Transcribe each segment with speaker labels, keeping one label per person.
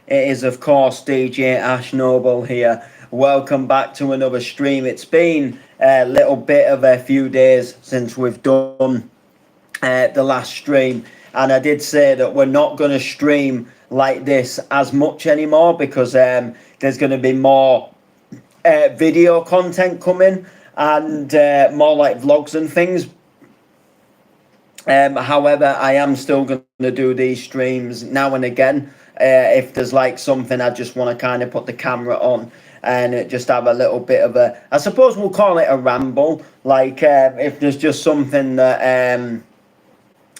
Speaker 1: It is, of course, DJ Ash Noble here. Welcome back to another stream. It's been a little bit of a few days since we've done the last stream, and I did say that we're not going to stream like this as much anymore because there's going to be more video content coming and more like vlogs and things. However, I am still going to do these streams now and again. If there's like something I just want to kind of put the camera on and just have a little bit of a, I suppose we'll call it a ramble. Like if there's just something that,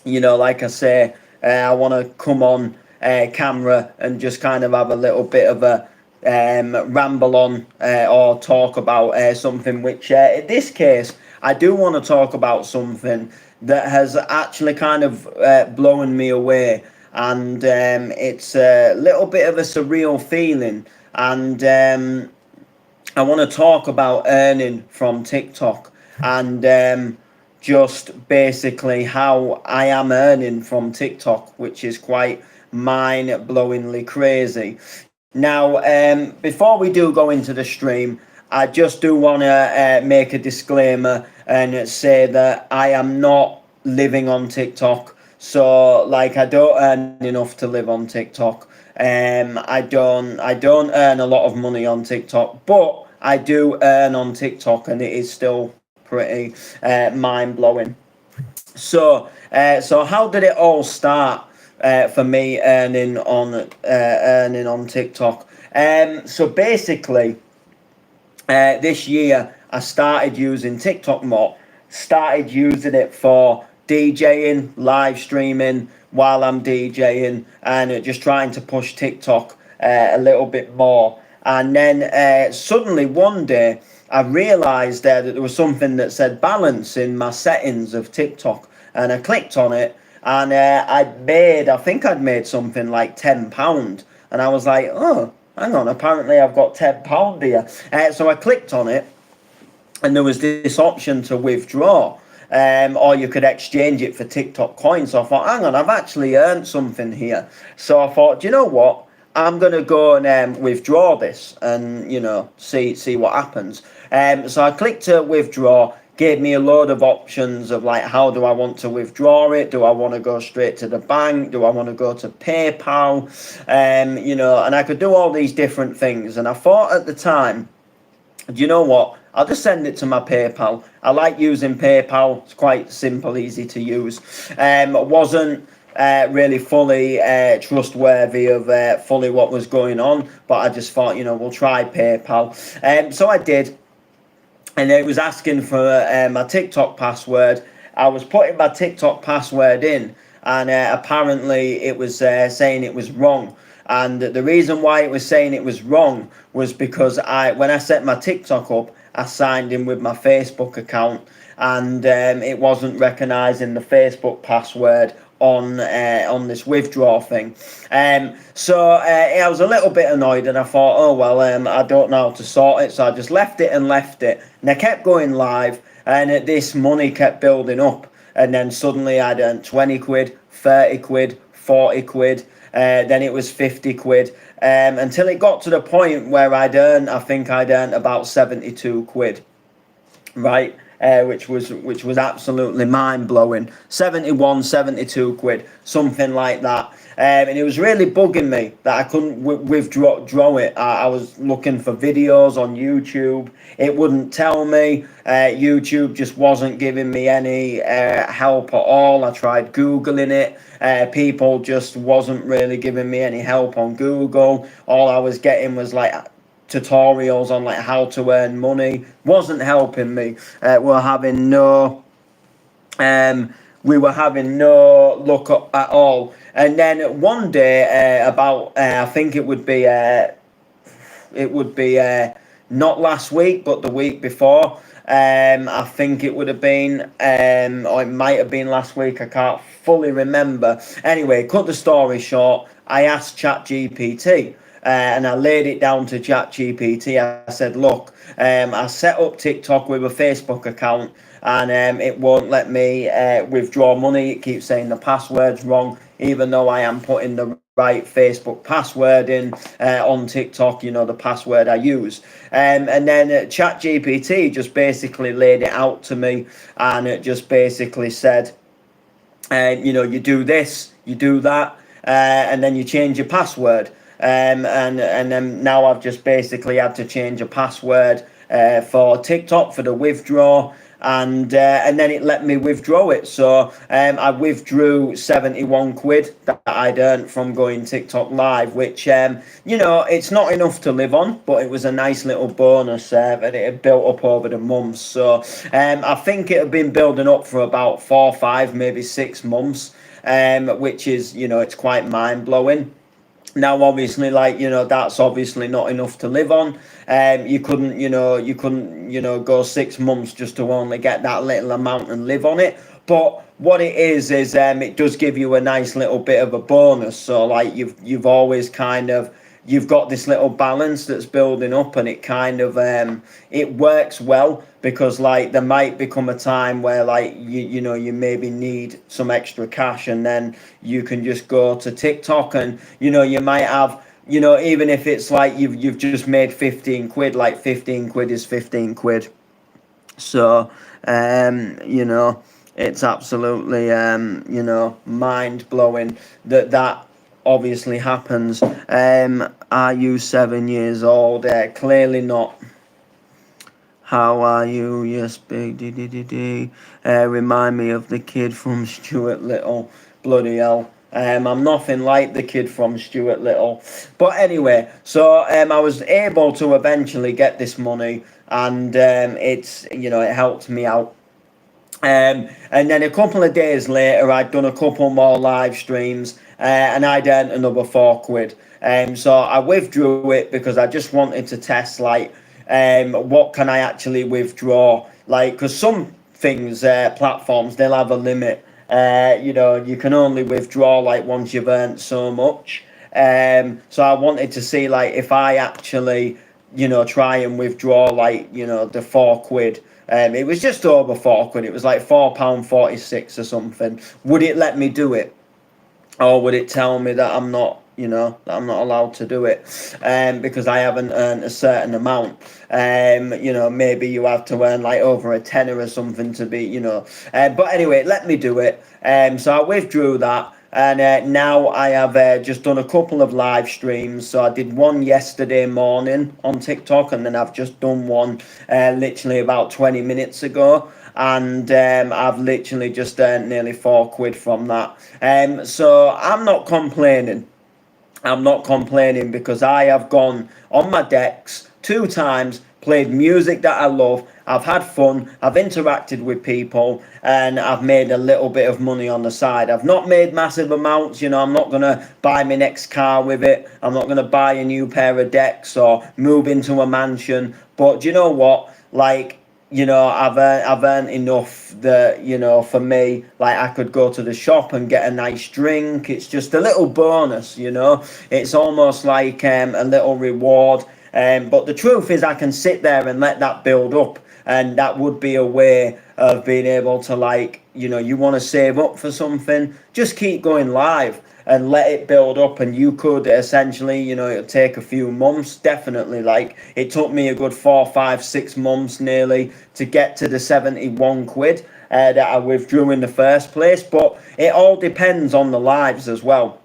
Speaker 1: like I say, I want to come on camera and just kind of have a little bit of a ramble on or talk about something which in this case I do want to talk about something that has actually kind of blown me away, and it's a little bit of a surreal feeling, and I want to talk about earning from TikTok and just basically how I am earning from TikTok, which is quite mind-blowingly crazy. Now, before we do go into the stream, I just do want to make a disclaimer and say that I am not living on TikTok. So, like, I don't earn enough to live on TikTok. I don't earn a lot of money on TikTok, but I do earn on TikTok, and it is still pretty mind-blowing. So how did it all start for me earning on TikTok? So basically, this year I started using TikTok more. Started using it for DJing, live streaming while I'm DJing, and just trying to push TikTok a little bit more. And then suddenly one day I realized that there was something that said balance in my settings of TikTok, and I clicked on it, and I think I'd made something like £10, and I was like, oh, hang on, apparently I've got £10 here. So I clicked on it, and there was this option to withdraw, or you could exchange it for TikTok coins. So I thought, hang on, I've actually earned something here. So I thought, do you know what? I'm going to go and withdraw this and, see what happens. So I clicked to withdraw, gave me a load of options of like, how do I want to withdraw it? Do I want to go straight to the bank? Do I want to go to PayPal? And I could do all these different things. And I thought at the time, do you know what? I'll just send it to my PayPal. I like using PayPal. It's quite simple, easy to use. Wasn't really fully trustworthy of fully what was going on, but I just thought, we'll try PayPal. So I did, and it was asking for my TikTok password. I was putting my TikTok password in, and apparently it was saying it was wrong. And the reason why it was saying it was wrong was because when I set my TikTok up, I signed in with my Facebook account, and it wasn't recognizing the Facebook password on this withdraw thing. So I was a little bit annoyed, and I thought, oh well, I don't know how to sort it, so I just left it. And I kept going live, and this money kept building up, and then suddenly I'd earned 20 quid, 30 quid, 40 quid. Then it was 50 quid, until it got to the point where I think I'd earned about 72 quid, right? Which was absolutely mind-blowing. 71, 72 quid, something like that. And it was really bugging me that I couldn't withdraw it. I was looking for videos on YouTube. It wouldn't tell me. YouTube just wasn't giving me any help at all. I tried Googling it. People just wasn't really giving me any help on Google. All I was getting was like tutorials on like how to earn money. Wasn't helping me. We were having no luck at all. And then one day, I think it would be not last week, but the week before. I think it would have been, or it might have been last week. I can't fully remember. Anyway, cut the story short, I asked ChatGPT. And I laid it down to ChatGPT. I said, look, I set up TikTok with a Facebook account, and it won't let me withdraw money. It keeps saying the password's wrong. even though I am putting the right Facebook password in on TikTok, the password I use. And then ChatGPT just basically laid it out to me, and it just basically said, you do this, you do that, and then you change your password. And then now I've just basically had to change a password for TikTok for the withdraw, and then it let me withdraw it. So I withdrew 71 quid that I'd earned from going TikTok live, which it's not enough to live on, but it was a nice little bonus, and it had built up over the months. So I think it had been building up for about 4, 5, maybe 6 months, which is, it's quite mind blowing. Now, obviously, that's obviously not enough to live on. You couldn't go 6 months just to only get that little amount and live on it. But what it is it does give you a nice little bit of a bonus. So like you've always you've got this little balance that's building up, and it it works well, because like there might become a time where like you maybe need some extra cash, and then you can just go to TikTok, and you might have, even if it's like you've just made 15 quid, like 15 quid is 15 quid. So it's absolutely mind blowing that obviously happens. Are you 7 years old? Clearly not. How are you? Yes, big remind me of the kid from Stuart Little. Bloody hell. I'm nothing like the kid from Stuart Little. But anyway, so I was able to eventually get this money, and it helped me out. And then a couple of days later, I'd done a couple more live streams, and I'd earned another 4 quid. So I withdrew it because I just wanted to test, like, what can I actually withdraw? Like, because some things, platforms, they'll have a limit. You can only withdraw, like, once you've earned so much. So I wanted to see, like, if I actually, try and withdraw, like, the 4 quid. It was just over 4 quid. It was like £4.46 or something. Would it let me do it, or would it tell me that I'm not, that I'm not allowed to do it, because I haven't earned a certain amount? Maybe you have to earn like over a tenner or something to be, But anyway, let me do it. So I withdrew that. And now I have just done a couple of live streams. So I did one yesterday morning on TikTok, and then I've just done one literally about 20 minutes ago. And I've literally just earned nearly 4 quid from that. So I'm not complaining. I'm not complaining, because I have gone on my decks 2 times, played music that I love, I've had fun, I've interacted with people, and I've made a little bit of money on the side. I've not made massive amounts, I'm not going to buy my next car with it, I'm not going to buy a new pair of decks or move into a mansion, but do you know what, like, I've earned enough that, for me, like, I could go to the shop and get a nice drink. It's just a little bonus, it's almost like a little reward. But the truth is, I can sit there and let that build up, and that would be a way of being able to, like, you want to save up for something, just keep going live and let it build up, and you could essentially, it'll take a few months, definitely. Like, it took me a good 4, 5, 6 months nearly to get to the 71 quid that I withdrew in the first place, but it all depends on the lives as well.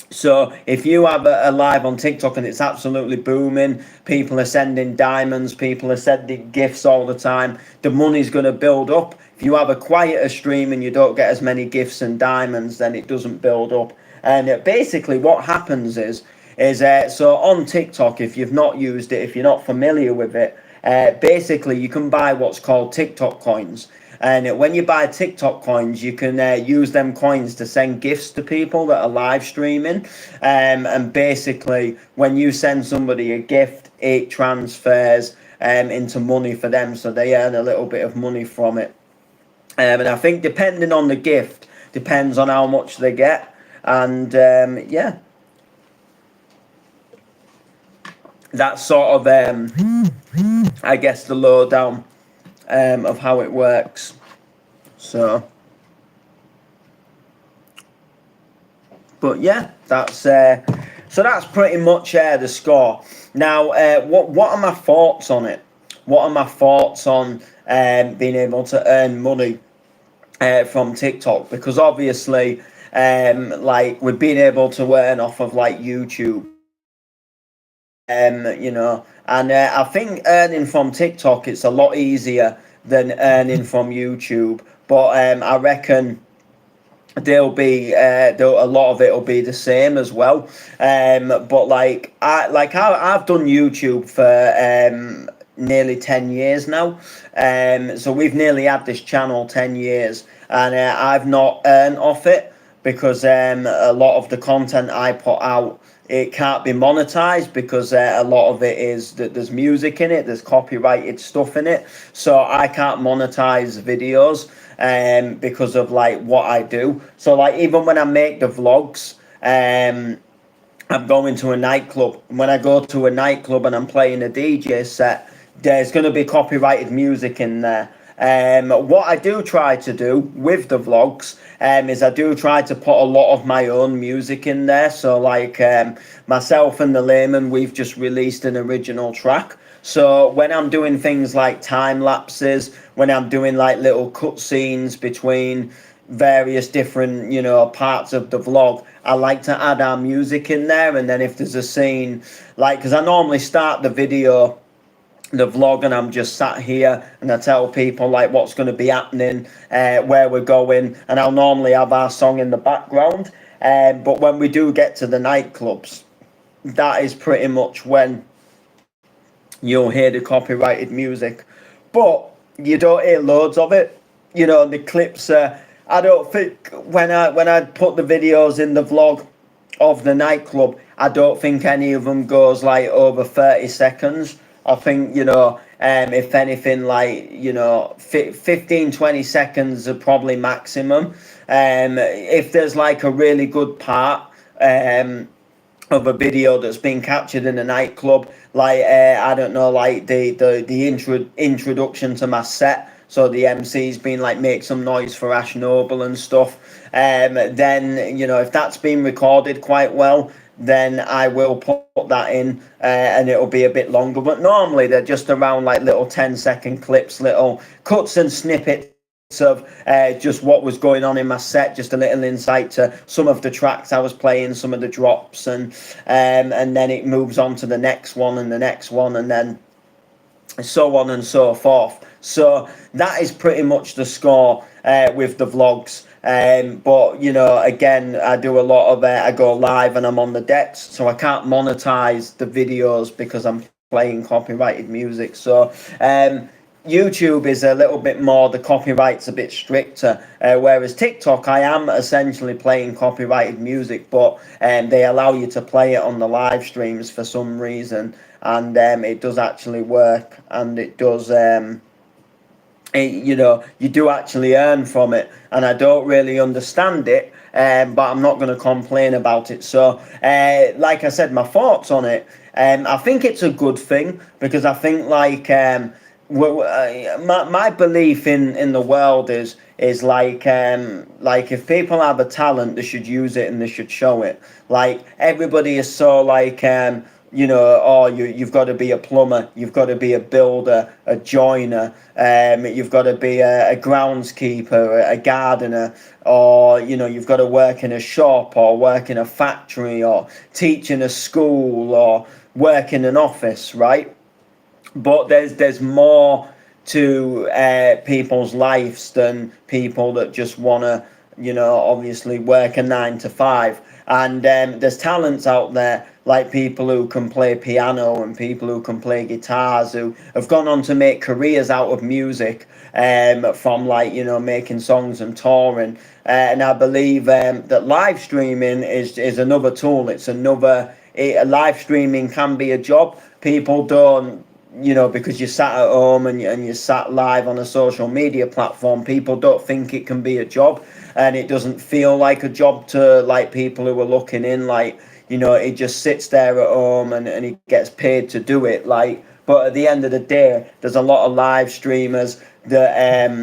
Speaker 1: So if you have a live on TikTok and it's absolutely booming, people are sending diamonds, people are sending gifts all the time, the money's going to build up. If you have a quieter stream and you don't get as many gifts and diamonds, then it doesn't build up. And basically what happens is so on TikTok, if you've not used it, if you're not familiar with it, basically you can buy what's called TikTok coins. And when you buy TikTok coins, you can use them coins to send gifts to people that are live streaming. And basically, when you send somebody a gift, it transfers into money for them. So they earn a little bit of money from it. And I think depending on the gift, depends on how much they get. And yeah. That's sort of, I guess, the lowdown of how it works. So But yeah, that's so that's pretty much the score. Now, what are my thoughts on it? What are my thoughts on being able to earn money from TikTok? Because obviously, like we've been able to earn off of like YouTube, and I think earning from TikTok it's a lot easier than earning from YouTube. But I reckon a lot of it will be the same as well. But I've done YouTube for nearly 10 years now. So we've nearly had this channel 10 years, and I've not earned off it because a lot of the content I put out, it can't be monetized because a lot of it is that there's music in it, there's copyrighted stuff in it, so I can't monetize videos because of like what I do. So like even when I make the vlogs, I'm going to a nightclub. When I go to a nightclub and I'm playing a DJ set, there's going to be copyrighted music in there. What I do try to do with the vlogs is I do try to put a lot of my own music in there. So like myself and the Layman, we've just released an original track. So when I'm doing things like time lapses, when I'm doing like little cutscenes between various different, parts of the vlog, I like to add our music in there. And then if there's a scene, like, because I normally start the vlog, and I'm just sat here and I tell people like what's going to be happening, where we're going, and I'll normally have our song in the background. But when we do get to the nightclubs, that is pretty much when you'll hear the copyrighted music. But you don't hear loads of it. The clips, I don't think when I put the videos in the vlog of the nightclub, I don't think any of them goes like over 30 seconds. I think, if anything, like, 15, 20 seconds are probably maximum. If there's like a really good part of a video that's been captured in a nightclub, like, I don't know, like the introduction to my set. So the MC's been like, make some noise for Ash Noble and stuff. Then, if that's been recorded quite well, then I will put that in and it'll be a bit longer. But normally they're just around like little 10-second clips, little cuts and snippets of just what was going on in my set, just a little insight to some of the tracks I was playing, some of the drops, and then it moves on to the next one and the next one, and then so on and so forth. So that is pretty much the score with the vlogs. But again, I do a lot of I go live and I'm on the decks, so I can't monetize the videos because I'm playing copyrighted music. So YouTube is a little bit more, the copyright's a bit stricter, whereas TikTok, I am essentially playing copyrighted music, but they allow you to play it on the live streams for some reason, and it does actually work, and it does you do actually earn from it, and I don't really understand it, but I'm not going to complain about it. So like I said, my thoughts on it, I think it's a good thing, because I think like my belief in the world is like if people have a talent, they should use it and they should show it. Like everybody is so like you've got to be a plumber, you've got to be a builder, a joiner, you've got to be a groundskeeper, a gardener, or you've got to work in a shop, or work in a factory, or teach in a school, or work in an office, right? But there's more to people's lives than people that just want to obviously work a 9 to 5. And there's talents out there, like people who can play piano and people who can play guitars, who have gone on to make careers out of music, from like making songs and touring. And I believe that live streaming is another tool. It's another live streaming can be a job. People don't, because you're sat at home and you're sat live on a social media platform, people don't think it can be a job, and it doesn't feel like a job to like people who are looking in, like he just sits there at home and he gets paid to do it, like. But at the end of the day, there's a lot of live streamers that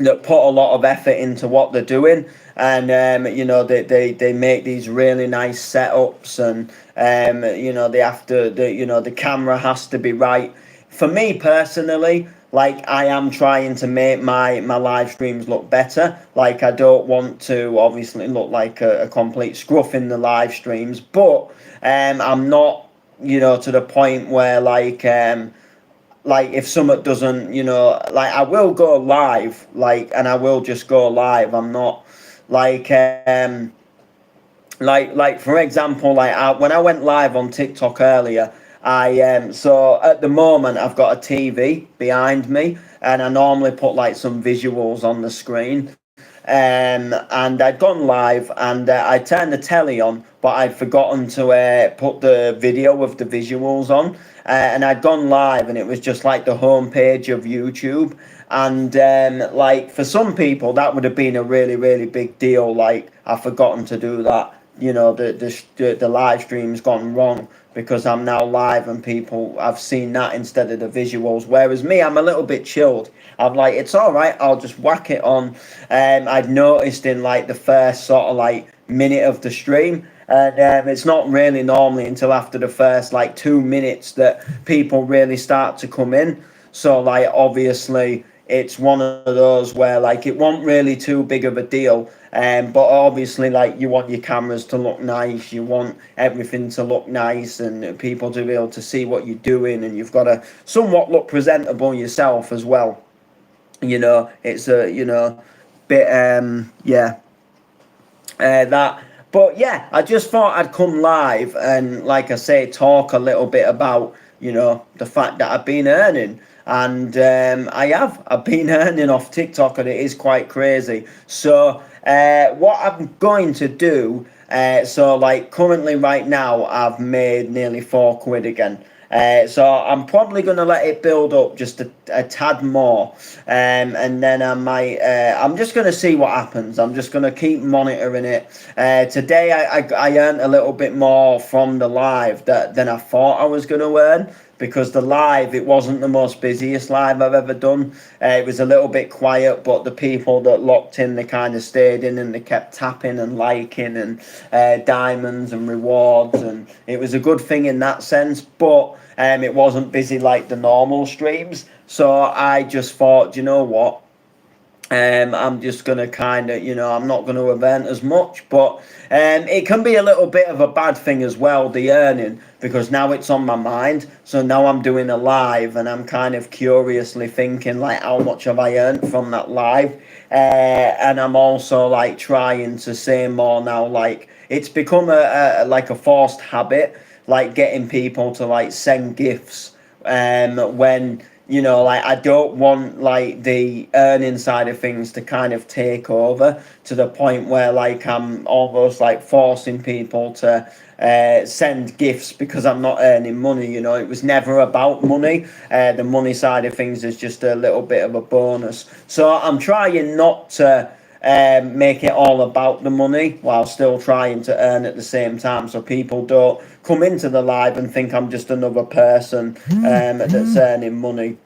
Speaker 1: that put a lot of effort into what they're doing, and you know, they make these really nice setups, and you know, they have to, you know, the camera has to be right. For me personally, like, I am trying to make my live streams look better. Like, I don't want to obviously look like a complete scruff in the live streams, but I'm not, you know, to the point where like if something doesn't, you know, like, I will go live, like, and I will just go live. I'm not like like for example, like, when I went live on TikTok earlier, so at the moment I've got a TV behind me, and I normally put like some visuals on the screen. And I'd gone live, and I turned the telly on, but I'd forgotten to put the video of the visuals on. And I'd gone live, and it was just like the homepage of YouTube. And like, for some people, that would have been a really, really big deal. Like, I've forgotten to do that. You know, the live stream's gone wrong because I'm now live, and people have seen that instead of the visuals. Whereas me, I'm a little bit chilled. I'm like, it's all right, I'll just whack it on. I'd noticed in like the first sort of like minute of the stream, and it's not really normally until after the first like 2 minutes that people really start to come in. So like, obviously it's one of those where like it wasn't really too big of a deal. But obviously, like, you want your cameras to look nice, you want everything to look nice, and people to be able to see what you're doing, and you've got to somewhat look presentable yourself as well. You know, it's a, you know, bit yeah, that. But yeah, I just thought I'd come live and, like I say, talk a little bit about, you know, the fact that I've been earning. And I've been earning off TikTok, and it is quite crazy. So what I'm going to do, so like currently right now, I've made nearly £4 again. So I'm probably going to let it build up just a tad more, and then I might. I'm just going to see what happens. I'm just going to keep monitoring it. Today I earned a little bit more from the live than I thought I was going to earn, because the live, it wasn't the most busiest live I've ever done. It was a little bit quiet, but the people that locked in, they kind of stayed in, and they kept tapping and liking, and diamonds and rewards, and it was a good thing in that sense. But it wasn't busy like the normal streams. So I just thought, you know what? I'm just going to kind of, you know, I'm not going to event as much, but it can be a little bit of a bad thing as well, the earning, because now it's on my mind. So now I'm doing a live, and I'm kind of curiously thinking, like, how much have I earned from that live? And I'm also like trying to say more now. Like, it's become like a forced habit, like getting people to like send gifts when, you know, like, I don't want like the earning side of things to kind of take over to the point where like I'm almost like forcing people to send gifts because I'm not earning money. You know, it was never about money. The money side of things is just a little bit of a bonus. So I'm trying not to make it all about the money while still trying to earn at the same time, so people don't come into the live and think I'm just another person that's earning money,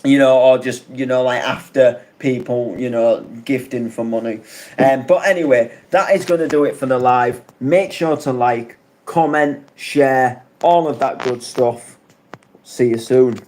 Speaker 1: you know, or just, you know, like, after people, you know, gifting for money. But anyway, that is going to do it for the live. Make sure to like, comment, share, all of that good stuff. See you soon.